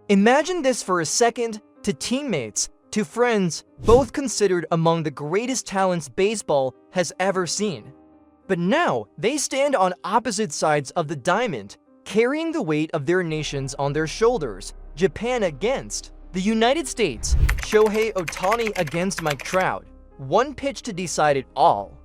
Imagine this for a second. To teammates, to friends, both considered among the greatest talents baseball has ever seen. But now, they stand on opposite sides of the diamond, carrying the weight of their nations on their shoulders. Japan against the United States. Shohei Ohtani against Mike Trout. One pitch to decide it all.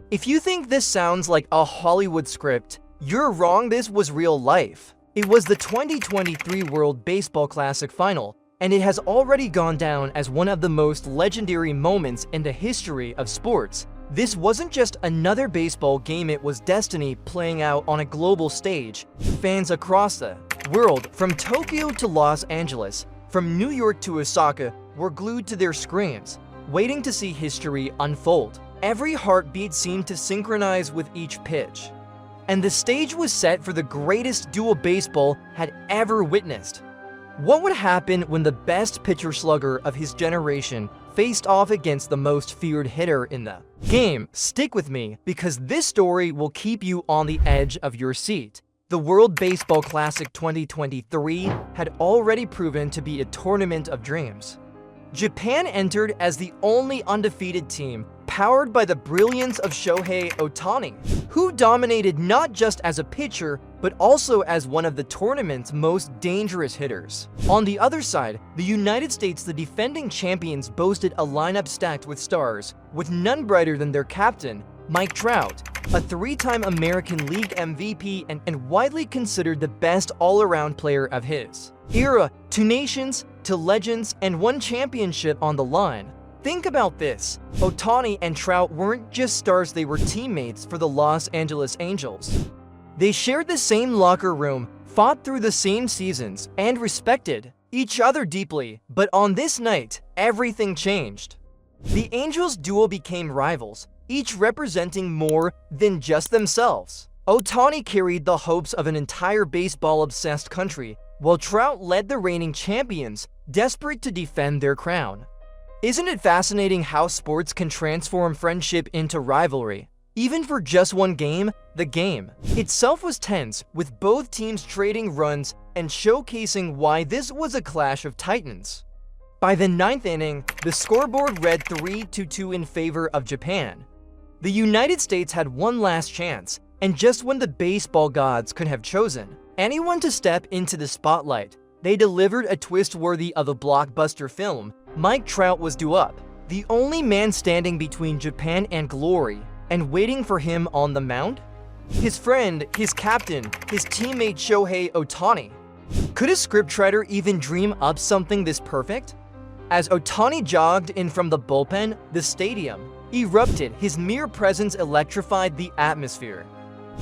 If you think this sounds like a Hollywood script, you're wrong. This was real life. It was the 2023 World Baseball Classic Final, and it has already gone down as one of the most legendary moments in the history of sports. This wasn't just another baseball game, it was destiny playing out on a global stage. Fans across the world, from Tokyo to Los Angeles, from New York to Osaka, were glued to their screens, waiting to see history unfold. Every heartbeat seemed to synchronize with each pitch. And the stage was set for the greatest duel baseball had ever witnessed. What would happen when the best pitcher-slugger of his generation faced off against the most feared hitter in the game? Stick with me, because this story will keep you on the edge of your seat. The World Baseball Classic 2023 had already proven to be a tournament of dreams. Japan entered as the only undefeated team, powered by the brilliance of Shohei Ohtani, who dominated not just as a pitcher, but also as one of the tournament's most dangerous hitters. On the other side, the United States, the defending champions, boasted a lineup stacked with stars, with none brighter than their captain, Mike Trout, a three-time American League MVP and widely considered the best all-around player of his era. Two nations, two legends, and one championship on the line. Think about this. Ohtani and Trout weren't just stars, they were teammates for the Los Angeles Angels. They shared the same locker room, fought through the same seasons, and respected each other deeply. But on this night, everything changed. The Angels duo became rivals, each representing more than just themselves. Ohtani carried the hopes of an entire baseball-obsessed country, while Trout led the reigning champions, desperate to defend their crown. Isn't it fascinating how sports can transform friendship into rivalry? Even for just one game, the game itself was tense, with both teams trading runs and showcasing why this was a clash of titans. By the ninth inning, the scoreboard read 3-2 in favor of Japan. The United States had one last chance, and just when the baseball gods could have chosen anyone to step into the spotlight, they delivered a twist worthy of a blockbuster film. Mike Trout was due up, the only man standing between Japan and glory, and waiting for him on the mound? His friend, his captain, his teammate Shohei Ohtani. Could a scriptwriter even dream up something this perfect? As Ohtani jogged in from the bullpen, the stadium erupted. His mere presence electrified the atmosphere.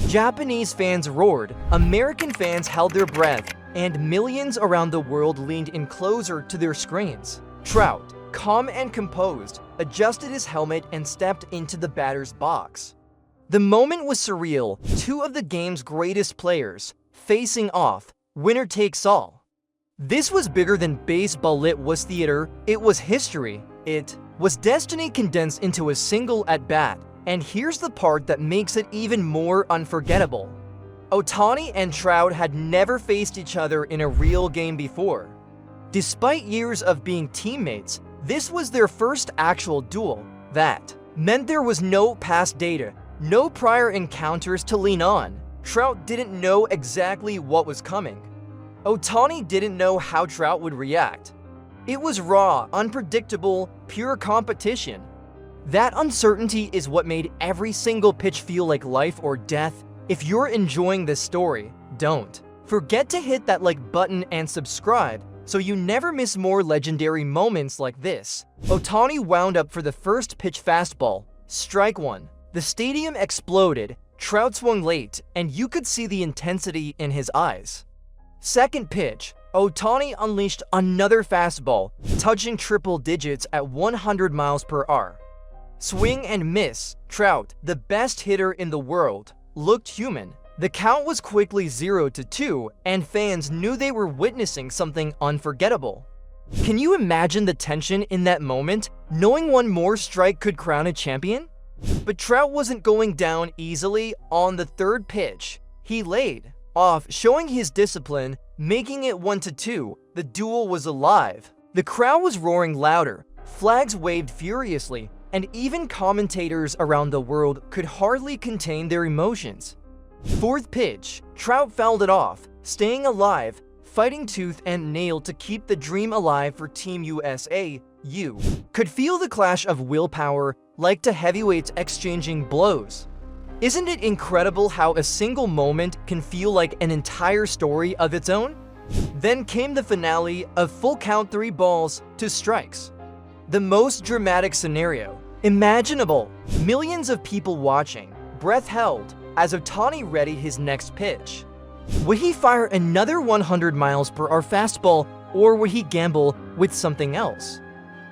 Japanese fans roared, American fans held their breath, and millions around the world leaned in closer to their screens. Trout, calm and composed, adjusted his helmet and stepped into the batter's box. The moment was surreal. Two of the game's greatest players facing off, winner takes all. This was bigger than baseball. It was theater. It was history. It was destiny condensed into a single at-bat. And here's the part that makes it even more unforgettable. Ohtani and Trout had never faced each other in a real game before. Despite years of being teammates, this was their first actual duel. That meant there was no past data, no prior encounters to lean on. Trout didn't know exactly what was coming. Ohtani didn't know how Trout would react. It was raw, unpredictable, pure competition. That uncertainty is what made every single pitch feel like life or death. If you're enjoying this story, don't forget to hit that like button and subscribe so you never miss more legendary moments like this. Ohtani wound up for the first pitch fastball. Strike one. The stadium exploded. Trout swung late, and you could see the intensity in his eyes. Second pitch. Ohtani unleashed another fastball, touching triple digits at 100 miles per hour. Swing and miss. Trout, the best hitter in the world, looked human. The count was quickly 0-2, and fans knew they were witnessing something unforgettable. Can you imagine the tension in that moment, knowing one more strike could crown a champion? But Trout wasn't going down easily. On the third pitch, he laid off, showing his discipline, making it 1-2. the duel was alive. The crowd was roaring louder, flags waved furiously, and even commentators around the world could hardly contain their emotions. Fourth pitch, Trout fouled it off, staying alive, fighting tooth and nail to keep the dream alive for Team USA. You could feel the clash of willpower like two heavyweights exchanging blows. Isn't it incredible how a single moment can feel like an entire story of its own? Then came the finale of full count 3 balls to strikes. The most dramatic scenario imaginable. Millions of people watching, breath held, as Ohtani readied his next pitch. Would he fire another 100 miles per hour fastball, or would he gamble with something else?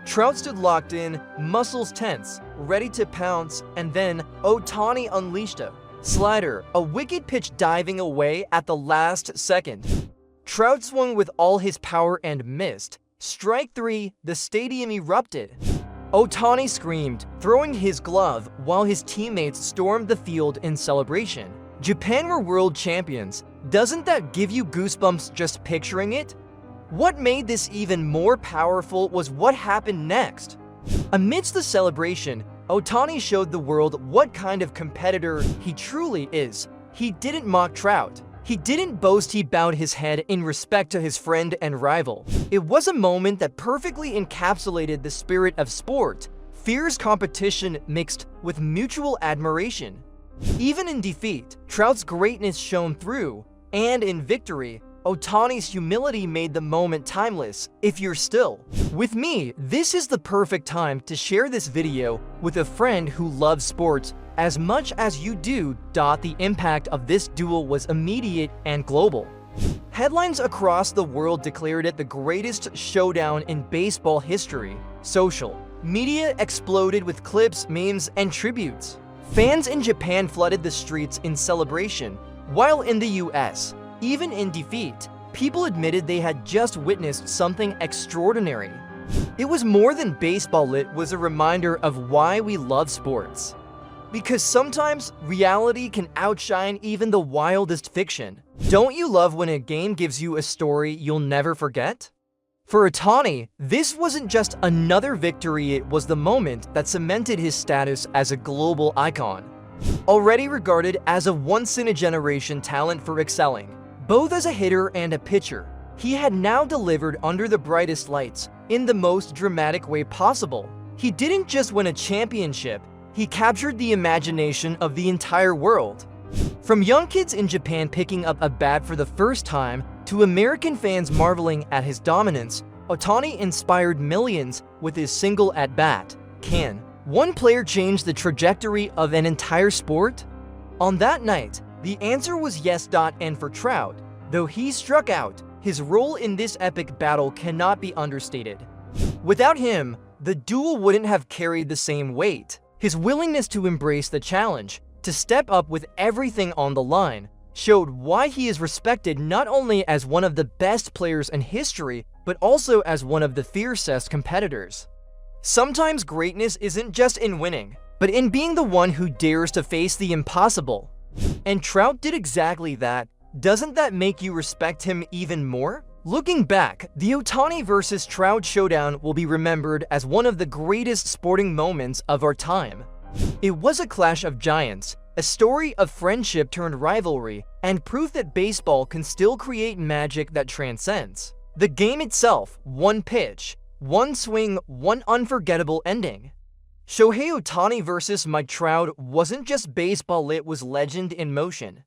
Trout stood locked in, muscles tense, ready to pounce, and then Ohtani unleashed a slider, a wicked pitch diving away at the last second. Trout swung with all his power and missed. Strike 3, the stadium erupted. Ohtani screamed, throwing his glove while his teammates stormed the field in celebration. Japan were world champions. Doesn't that give you goosebumps just picturing it? What made this even more powerful was what happened next. Amidst the celebration, Ohtani showed the world what kind of competitor he truly is. He didn't mock Trout. He didn't boast he bowed his head in respect to his friend and rival. It was a moment that perfectly encapsulated the spirit of sport, fierce competition mixed with mutual admiration. Even in defeat, Trout's greatness shone through, and in victory, Ohtani's humility made the moment timeless. If you're still with me, this is the perfect time to share this video with a friend who loves sports as much as you do. The impact of this duel was immediate and global. Headlines across the world declared it the greatest showdown in baseball history. Social media exploded with clips, memes, and tributes. Fans in Japan flooded the streets in celebration, while in the US, even in defeat, people admitted they had just witnessed something extraordinary. It was more than baseball, it was a reminder of why we love sports. Because sometimes reality can outshine even the wildest fiction. Don't you love when a game gives you a story you'll never forget? For Ohtani, this wasn't just another victory, it was the moment that cemented his status as a global icon. Already regarded as a once-in-a-generation talent for excelling, both as a hitter and a pitcher, he had now delivered under the brightest lights in the most dramatic way possible. He didn't just win a championship, he captured the imagination of the entire world. From young kids in Japan picking up a bat for the first time to American fans marveling at his dominance, Ohtani inspired millions with his single at-bat. Can one player change the trajectory of an entire sport? On that night, the answer was yes. And for Trout, though he struck out, his role in this epic battle cannot be understated. Without him, the duel wouldn't have carried the same weight. His willingness to embrace the challenge, to step up with everything on the line, showed why he is respected not only as one of the best players in history, but also as one of the fiercest competitors. Sometimes greatness isn't just in winning, but in being the one who dares to face the impossible. And Trout did exactly that. Doesn't that make you respect him even more? Looking back, the Ohtani vs. Trout showdown will be remembered as one of the greatest sporting moments of our time. It was a clash of giants, a story of friendship turned rivalry, and proof that baseball can still create magic that transcends. The game itself, one pitch, one swing, one unforgettable ending. Shohei Ohtani vs. Mike Trout wasn't just baseball, it was legend in motion.